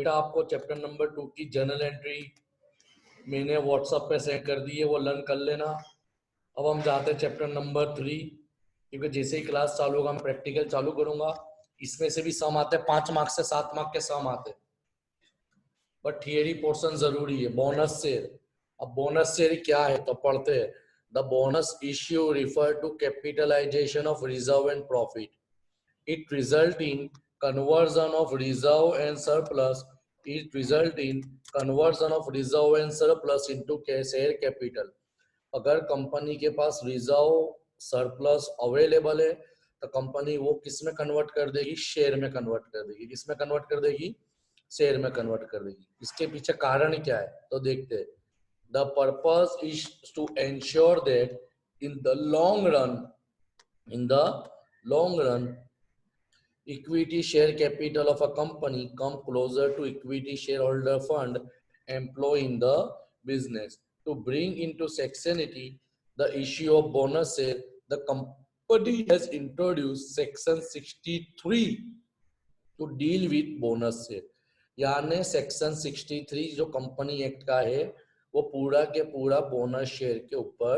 बेटा आपको chapter number 2 की जर्नल एंट्री मैंने व्हाट्सएप पे सेंड कर दी है, वो लर्न कर लेना। अब हम जाते हैं चैप्टर नंबर 3, क्योंकि जैसे ही क्लास चालू होगा मैं प्रैक्टिकल चालू करूंगा। इसमें से भी सम आते हैं, 5 मार्क्स से 7 मार्क्स के सम आते हैं, बट थियरी पोर्शन जरूरी है। बोनस शेयर, अब बोनस शेयर क्या है तो पढ़ते हैं। The bonus issue refer to capitalisation of reserve and profit. It result in conversion of reserve and surplus. It result in conversion of reserve and surplus into share capital. अगर company के पास reserve surplus available है तो company वो किस में convert कर देगी? Share में कन्वर्ट कर देगी। किस में कन्वर्ट कर देगी? शेयर में कन्वर्ट कर देगी। इसके पीछे कारण क्या है तो देखते हैं। The purpose is to ensure that in the long run equity share capital of a company come closer to equity shareholder fund employed in the business. To bring into sanctionity the issue of bonus share, the company has introduced section 63 to deal with bonus share. यानी section 63 जो company act का है वो पूरा के पूरा bonus share के ऊपर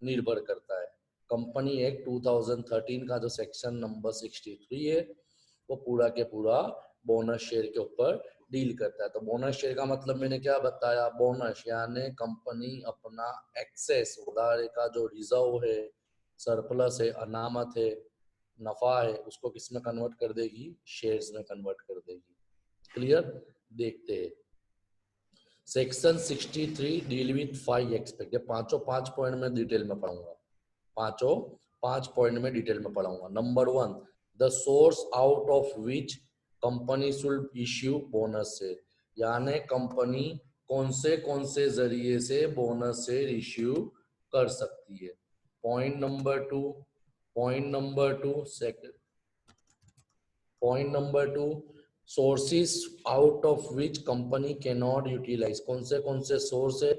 निर्भर करता है। कंपनी एक्ट 2013 का जो सेक्शन नंबर 63 है वो पूरा के पूरा बोनस शेयर के ऊपर डील करता है। तो बोनस शेयर का मतलब मैंने क्या बताया? बोनस यानी कंपनी अपना एक्सेस उधार का जो रिजर्व है, सरप्लस है, अनामत है, नफा है, उसको किस में कन्वर्ट कर देगी? शेयर्स में कन्वर्ट कर देगी। क्लियर? देखते हैं। Section 63 deal with 5 aspect. ये पांचों 5 पॉइंट में डिटेल में पढ़ूंगा। पांचों 5 पॉइंट में डिटेल में पढ़ाऊंगा। Number 1, the source out of which company should issue bonus share, यानी कंपनी कौन से जरिए से बोनस शेयर इश्यू कर सकती है। Point number 2 sources out of which company can not utilise, कौन से सोर्स है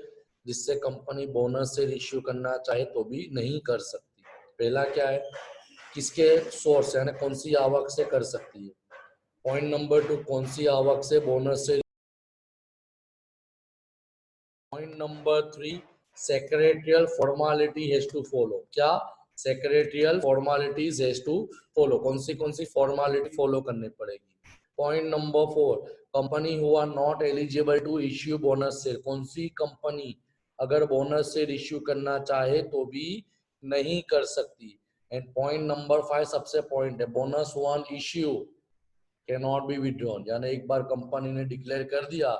जिससे कंपनी बोनस शेयर इश्यू करना चाहे तो भी नहीं कर सकती। पहला क्या है? किसके सोर्स यानी कौन सी आवक से कर सकती है। पॉइंट नंबर 2, कौन सी आवक से bonus share. Point number 3, secretarial formality has to follow. क्या? Secretarial formalities has to follow. कौन सी फॉर्मेलिटी फॉलो करनी पड़ेगी। Point number 4, company who are not eligible to issue bonus share, कौन सी कंपनी अगर बोनस शेयर इश्यू करना चाहे तो भी नहीं कर सकती। एंड पॉइंट नंबर 5 सबसे पॉइंट है, bonus one issue can not be withdrawn, यानी एक बार कंपनी ने डिक्लेयर कर दिया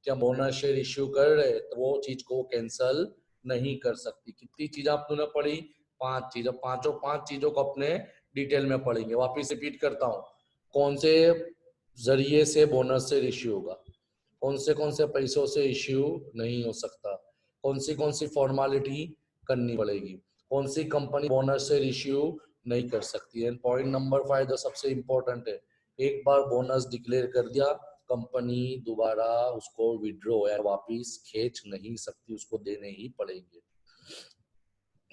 कि हम बोनस शेयर इश्यू कर रहे तो वो चीज को कैंसल नहीं कर सकती। कितनी चीज आपने पढ़ी? 5 चीज। पांचों 5 चीजों को अपने डिटेल में पढ़ेंगे। वापिस रिपीट करता हूँ, कौन से जरिए से बोनस शेयर इश्यू होगा, कौन से पैसों से इश्यू नहीं हो सकता, कौन सी फॉर्मेलिटी करनी पड़ेगी, कौन सी कंपनी बोनस शेयर इश्यू नहीं कर सकती है। पॉइंट नंबर 5 जो सबसे इंपॉर्टेंट है, एक बार बोनस डिक्लेयर कर दिया कंपनी दोबारा उसको विड्रॉ या वापिस खींच नहीं सकती, उसको देने ही पड़ेंगे।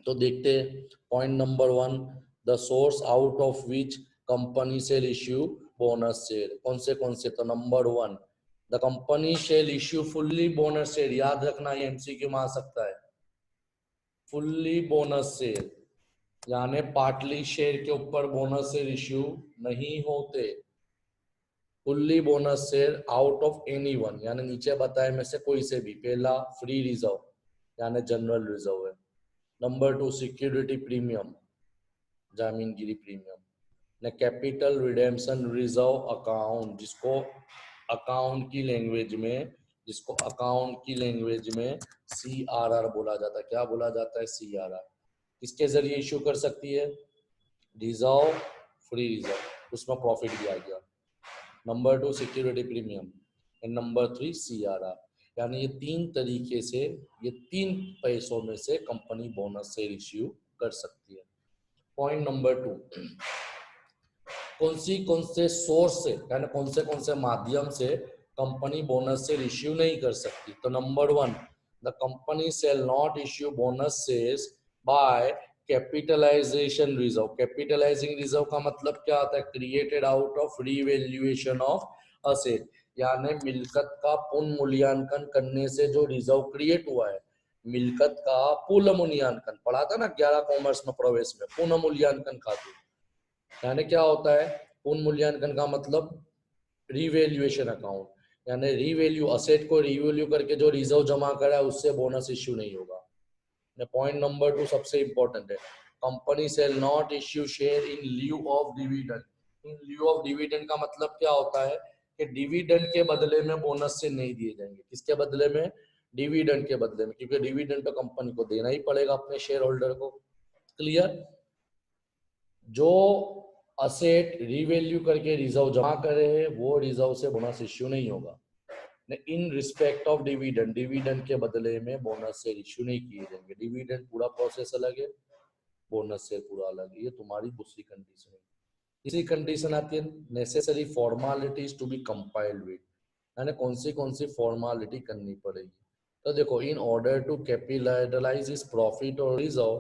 तो देखते हैं point number 1, the source out of which company shall issue bonus share. कौन से? तो number 1, the company shall issue fully bonus share. याद रखना ये एमसीक्यू में आ सकता है। फुल्ली बोनस शेयर यानी पार्टली शेयर के ऊपर बोनस शेयर इश्यू नहीं होते। Fully bonus share out of any one, यानी नीचे बताए में से कोई से भी। पहला फ्री रिजर्व यानी जनरल रिजर्व है। नंबर 2, सिक्योरिटी प्रीमियम, जामीनगिरी प्रीमियम ने। कैपिटल रिडेम्पशन रिजर्व अकाउंट, जिसको अकाउंट की लैंग्वेज में CRR बोला जाता है। क्या बोला जाता है? CRR। किसके जरिए इश्यू कर सकती है? रिजर्व, फ्री रिजर्व, उसमें प्रॉफिट भी आ गया। Number 2 security premium and number 3 CRR, यानी ये 3 तरीके से, ये 3 पैसों में से कंपनी बोनस शेयर इश्यू कर सकती है। पॉइंट नंबर 2, कौन से सोर्स से यानी कौन से माध्यम से कंपनी बोनस शेयर इश्यू नहीं कर सकती। तो number 1, the company shall not issue bonus shares by capitalisation reserve. Capitalising reserve का मतलब क्या होता है? Created out of revaluation of asset, यानी मिल्कत का पुनर्मूल्यांकन करने से जो रिजर्व क्रिएट हुआ है, मिल्कत का पुनर्मूल्यांकन पढ़ा था ना 11 कॉमर्स में प्रवेश में, पुनर्मूल्यांकन खाते, यानी क्या होता है पुनर्मूल्यांकन का मतलब रिवैल्यूएशन अकाउंट, यानी रिवैल्यू असेट को रिवैल्यू करके जो रिजर्व जमा करा है उससे बोनस इश्यू नहीं होगा। पॉइंट नंबर 2 सबसे इंपॉर्टेंट है, company shall not issue share in lieu of dividend. In lieu of dividend का मतलब क्या होता है कि डिविडेंड के बदले में बोनस से नहीं दिए जाएंगे। किसके बदले में? डिविडेंड के बदले में, क्योंकि डिविडेंड तो कंपनी को देना ही पड़ेगा अपने शेयर होल्डर को। क्लियर? जो असेट रिवैल्यू करके रिजर्व जमा करे हैं वो रिजर्व से बोनस इश्यू नहीं होगा। In respect of dividend, dividend के बदले में बोनस से इश्यू नहीं किए जाएंगे। डिविडेंड पूरा प्रोसेस अलग है, बोनस से पूरा अलग है। ये तुम्हारी दूसरी कंडीशन है। तीसरी कंडीशन आती है necessary formalities to be compiled with, यानी कौन सी फॉर्मेलिटी करनी पड़ेगी। तो देखो, in order to capitalise is profit और reserve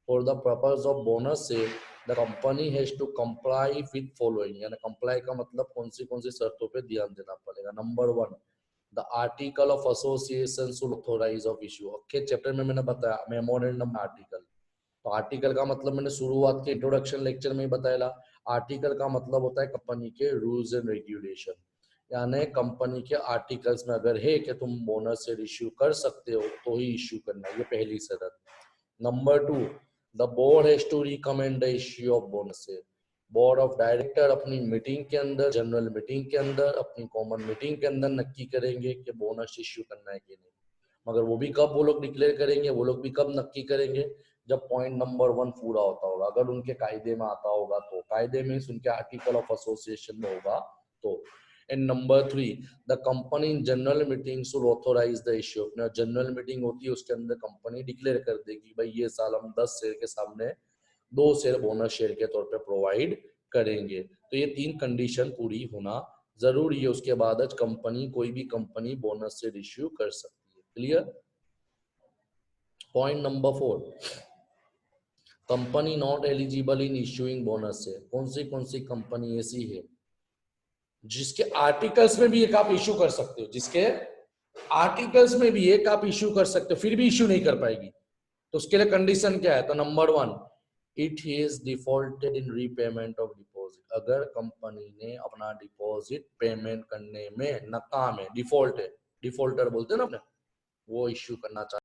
for the purpose of bonus so the company has to comply with following, यानी कंप्लाई का मतलब कौन सी शर्तों पे ध्यान देना पड़ेगा। नंबर 1, the article of association should authorise of issue. Okay, chapter में मैंने बताया मेमोरेंडम आर्टिकल। तो आर्टिकल का मतलब मैंने शुरुआत के इंट्रोडक्शन लेक्चर में ही बताया। आर्टिकल का मतलब होता है कंपनी के रूल्स एंड रेगुलेशन, यानी कंपनी के आर्टिकल्स में अगर है कि तुम बोनस से इश्यू कर सकते हो तो ही इश्यू करना है, ये पहली शर्त। Number 2, the board has to recommend the issue of bonus. Board of director अपनी मीटिंग के अंदर, जनरल मीटिंग के अंदर, अपनी कॉमन मीटिंग के अंदर नक्की करेंगे कि बोनस इश्यू करना है कि नहीं। मगर वो भी कब वो लोग डिक्लेयर करेंगे, वो लोग भी कब नक्की करेंगे, जब पॉइंट नंबर 1 पूरा होता होगा। अगर उनके कायदे में आता होगा तो, कायदे में उनके आर्टिकल ऑफ एसोसिएशन में होगा तो। And number 3, the company in general meeting should authorise the issue. अपना जनरल मीटिंग होती है उसके अंदर कंपनी डिक्लेयर कर देगी भाई ये साल हम 10 शेयर के सामने 2 शेयर बोनस शेयर के तौर पे प्रोवाइड करेंगे। तो ये 3 कंडीशन पूरी होना जरूरी है, उसके बाद आज कंपनी, कोई भी कंपनी बोनस से इश्यू कर सकती है। Clear? Point number 4, company not eligible in issuing bonus से। कौन सी कंपनी ऐसी है जिसके आर्टिकल्स में भी एक आप इश्यू कर सकते हो, जिसके आर्टिकल्स में भी एक आप इश्यू कर सकते हो फिर भी इश्यू नहीं कर पाएगी? तो उसके लिए कंडीशन क्या है? तो number 1, it is defaulted in repayment of deposit. अगर कंपनी ने अपना डिपॉजिट पेमेंट करने में नाकाम है, डिफॉल्ट है, डिफॉल्टर बोलते हैं ना अपने, वो इश्यू करना चाहिए।